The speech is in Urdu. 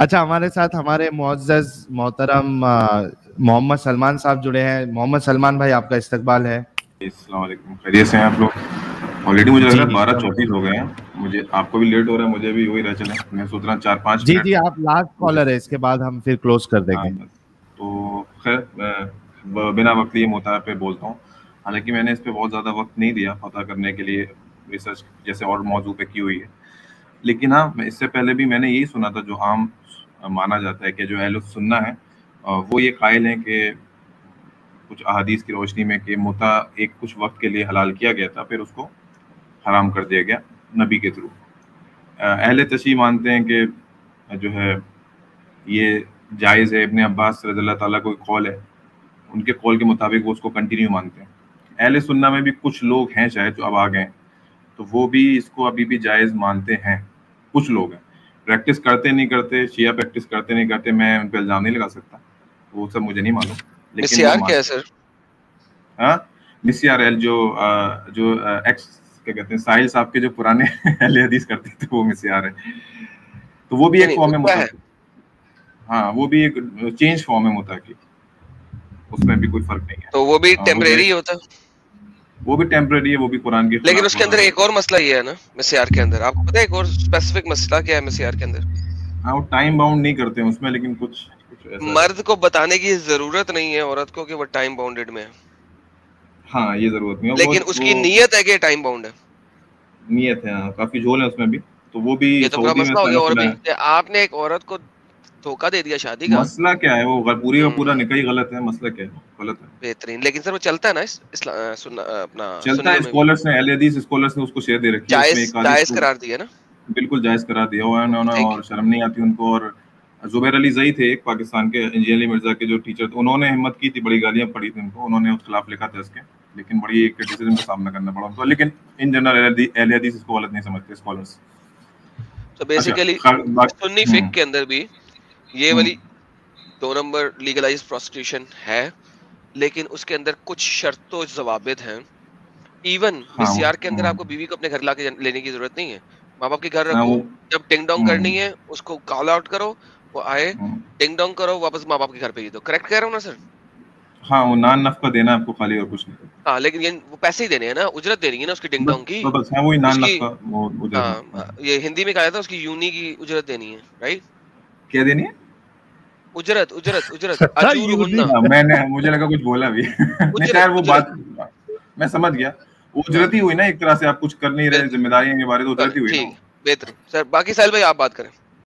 اچھا ہمارے ساتھ ہمارے معزز محترم محمد سلمان صاحب جڑے ہیں. محمد سلمان بھائی آپ کا استقبال ہے. السلام علیکم, خیریت سے ہیں آپ لوگ؟ آلریڈی مجھے لگ رہا ہے 12:34 ہو گئے ہیں. مجھے آپ کو بھی لیٹ ہو رہا ہے, مجھے بھی وہی رہ چلے. میں سوچ رہا 4-5 منٹ. جی آپ لاسٹ کالر ہے, اس کے بعد ہم پھر کلوز کر دیں گے. تو خیر بنا وقت لیے مطالعہ پہ بولتا ہوں. حالانکہ میں نے اس پہ بہت زیادہ وقت نہیں دیا پتہ کرنے کے لیے, ریسرچ جیسے اور موضوع پہ کی ہوئی ہے. لیکن ہاں, اس سے پہلے بھی میں نے یہی سنا تھا, جو عام مانا جاتا ہے کہ جو اہل السنہ ہیں وہ یہ قائل ہیں کہ کچھ احادیث کی روشنی میں کہ متع ایک کچھ وقت کے لیے حلال کیا گیا تھا, پھر اس کو حرام کر دیا گیا نبی کے تھرو. اہل تشیع مانتے ہیں کہ جو ہے یہ جائز ہے. ابن عباس رضی اللہ تعالیٰ کو قول ہے, ان کے قول کے مطابق وہ اس کو کنٹینیو مانتے ہیں. اہل سنہ میں بھی کچھ لوگ ہیں شاید جو اب آ گئے, تو وہ بھی اس کو ابھی بھی جائز مانتے ہیں. کچھ لوگ ہیں, پریکٹس کرتے نہیں کرتے, شیعہ پریکٹس کرتے نہیں کرتے, میں ان پہ الزام نہیں لگا سکتا, وہ سب مجھے نہیں معلوم. لیکن وہ کیا ہے سر؟ ہاں, مسیار ایل جو ایکس کیا کہتے ہیں ساحل صاحب کے جو پرانے اہل حدیث کرتے تھے وہ مسیار ہے. تو وہ بھی ایک فارم ہے, ہاں وہ بھی ایک چینج فارم ہے متع کی, اس میں بھی کوئی فرق نہیں ہے. تو وہ بھی ٹیمپریری ہوتا ہے, وہ بھی ٹیمپریری ہے, وہ بھی قرآن کی. لیکن اس کے اندر ایک اور مسئلہ یہ ہے نا مسیار کے اندر, آپ کو پتہ ہے ایک اور اسپیسیفک مسئلہ کیا ہے مسیار کے اندر؟ ہاں وہ ٹائم باؤنڈ نہیں کرتے اس میں, لیکن کچھ مرد کو بتانے کی ضرورت نہیں ہے عورت کو کہ وہ ٹائم باؤنڈڈ میں ہے. ہاں یہ ضرورت نہیں ہے, لیکن اس کی نیت ہے کہ ٹائم باؤنڈ ہے. نیت ہے, کافی جھول ہے اس میں بھی. تو وہ بھی یہ تو بڑا مسئلہ ہو گیا. اور بھی آپ نے ایک عورت کو دھوکہ دے دیا شادی کا, مسئلہ کیا ہے؟ وہ پوری کا پورا نکاح ہی غلط ہے. مسئلہ کیا ہے؟ غلط ہے. بہترین, لیکن سر وہ چلتا ہے نا اپنا چلتا ہے. اسکالرس نے, اہل حدیث اسکالرس نے اس کو شیئر دے رکھی ہے, جائز قرار دیا نا, بالکل جائز قرار دیا ہوا ہے انہوں نے, اور شرم نہیں آتی ان کو. اور زبیر علی زئی تھے ایک پاکستان کے, انجینئر علی مرزا کے جو ٹیچر تھے, انہوں نے ہمت کی تھی, بڑی گالیاں پڑی تھیں ان کو, انہوں نے اس خلاف لکھا تھا اس کے, لیکن بڑی کرٹیسزم کا سامنا کرنا پڑا ان کو. لیکن ان جنرل اہل حدیث اس کو غلط نہیں سمجھتے اسکالرس. تو بیسیکلی سنی فقہ کے اندر بھی یہ والی 2 نمبر لیگلائز پروسٹیوشن ہے, لیکن اس کے اندر کچھ شرط و ضوابط ہیں. ایون مسیار کے اندر آپ کو بیوی کو اپنے گھر لا کے لینے کی ضرورت نہیں ہے, ماں باپ کے گھر رکھو, جب ٹنگ ڈونگ کرنی ہے اس کو کال آؤٹ کرو, وہ آئے ٹنگ ڈونگ کرو, واپس ماں باپ کے گھر بھیج دو. کریکٹ کہہ رہا ہوں نا سر؟ ہاں وہ نان نفقہ دینا آپ کو خالی, اور کچھ نہیں. ہاں لیکن یہ وہ پیسے ہی دینے ہیں نا, اجرت دینی ہے نا اس کی ٹنگ ڈونگ کی. بس ہاں وہی نان نفقہ. ہاں یہ ہندی میں کہا جاتا ہے اس کی یونی کی اجرت دینی ہے, رائٹ؟ کیا دینی ہے؟ اجرت اجور ہونا. میں نے مجھے لگا کچھ بولا بھی. خیر وہ بات میں سمجھ گیا, اجرت ہی ہوئی نا ایک طرح سے. آپ کچھ کر نہیں رہے, ذمہ داریاں کے بارے میں اجرت ہی ہوئی نا. بہتر سر, باقی ساحل بھائی آپ بات کریں.